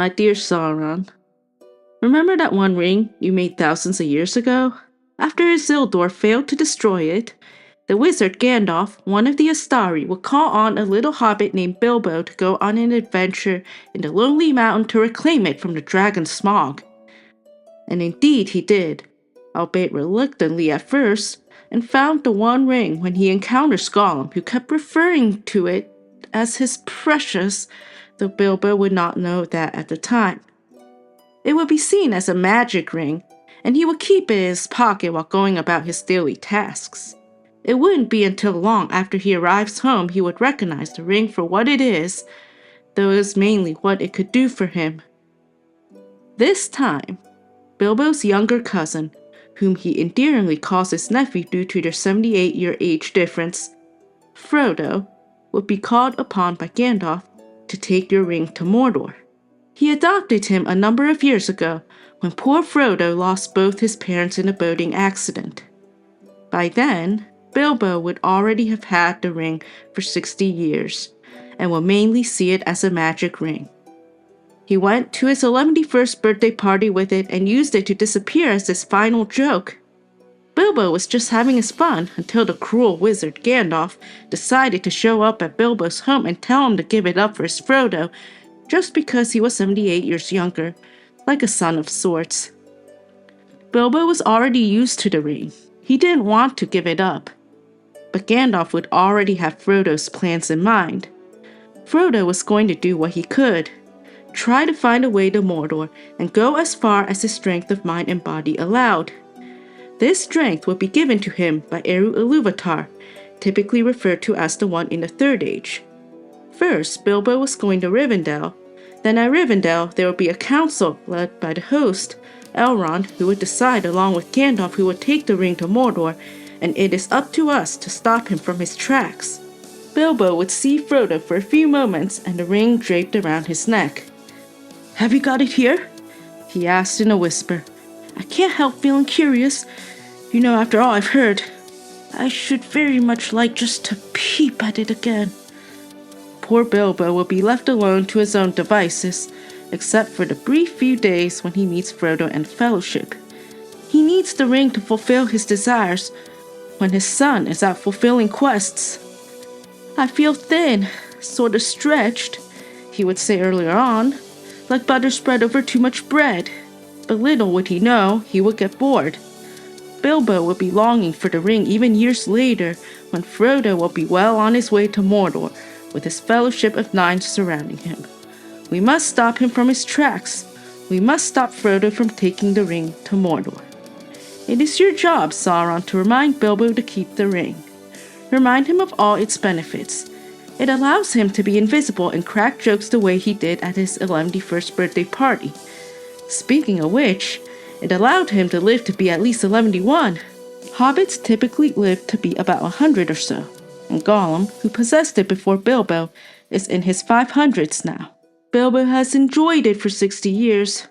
My dear Sauron, remember that one ring you made thousands of years ago? After Isildur failed to destroy it, the wizard Gandalf, one of the Astari, would call on a little hobbit named Bilbo to go on an adventure in the Lonely Mountain to reclaim it from the dragon Smaug. And indeed he did, albeit reluctantly at first, and found the One Ring when he encountered Gollum, who kept referring to it as his precious, though Bilbo would not know that at the time. It would be seen as a magic ring, and he would keep it in his pocket while going about his daily tasks. It wouldn't be until long after he arrives home he would recognize the ring for what it is, though it was mainly what it could do for him. This time, Bilbo's younger cousin, whom he endearingly calls his nephew due to their 78-year age difference, Frodo, would be called upon by Gandalf to take your ring to Mordor. He adopted him a number of years ago when poor Frodo lost both his parents in a boating accident. By then, Bilbo would already have had the ring for 60 years and would mainly see it as a magic ring. He went to his 11th birthday party with it and used it to disappear as his final joke. Bilbo was just having his fun until the cruel wizard Gandalf decided to show up at Bilbo's home and tell him to give it up for his Frodo, just because he was 78 years younger, like a son of sorts. Bilbo was already used to the ring. He didn't want to give it up. But Gandalf would already have Frodo's plans in mind. Frodo was going to do what he could, try to find a way to Mordor and go as far as his strength of mind and body allowed. This strength would be given to him by Eru Ilúvatar, typically referred to as the One in the Third Age. First, Bilbo was going to Rivendell. Then at Rivendell, there would be a council led by the host, Elrond, who would decide along with Gandalf who would take the ring to Mordor, and it is up to us to stop him from his tracks. Bilbo would see Frodo for a few moments and the ring draped around his neck. "Have you got it here?" he asked in a whisper. "I can't help feeling curious. You know, after all I've heard, I should very much like just to peep at it again." Poor Bilbo will be left alone to his own devices, except for the brief few days when he meets Frodo and Fellowship. He needs the ring to fulfill his desires when his son is out fulfilling quests. "I feel thin, sort of stretched," he would say earlier on, "like butter spread over too much bread." But little would he know, he would get bored. Bilbo would be longing for the ring even years later, when Frodo will be well on his way to Mordor, with his fellowship of nine surrounding him. We must stop him from his tracks. We must stop Frodo from taking the ring to Mordor. It is your job, Sauron, to remind Bilbo to keep the ring. Remind him of all its benefits. It allows him to be invisible and crack jokes the way he did at his 11th birthday party. Speaking of which, it allowed him to live to be at least 71. Hobbits typically live to be about 100 or so, and Gollum, who possessed it before Bilbo, is in his 500s now. Bilbo has enjoyed it for 60 years,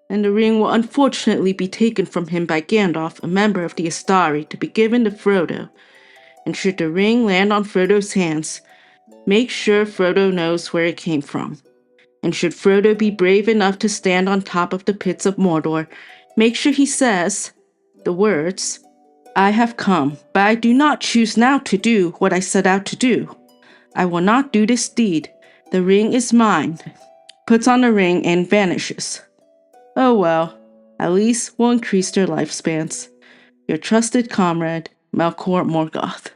and the ring will unfortunately be taken from him by Gandalf, a member of the Astari, to be given to Frodo. And should the ring land on Frodo's hands, make sure Frodo knows where it came from. And should Frodo be brave enough to stand on top of the pits of Mordor, make sure he says the words, "I have come, but I do not choose now to do what I set out to do. I will not do this deed. The ring is mine," puts on the ring and vanishes. Oh well, at least we'll increase their lifespans. Your trusted comrade, Melkor Morgoth.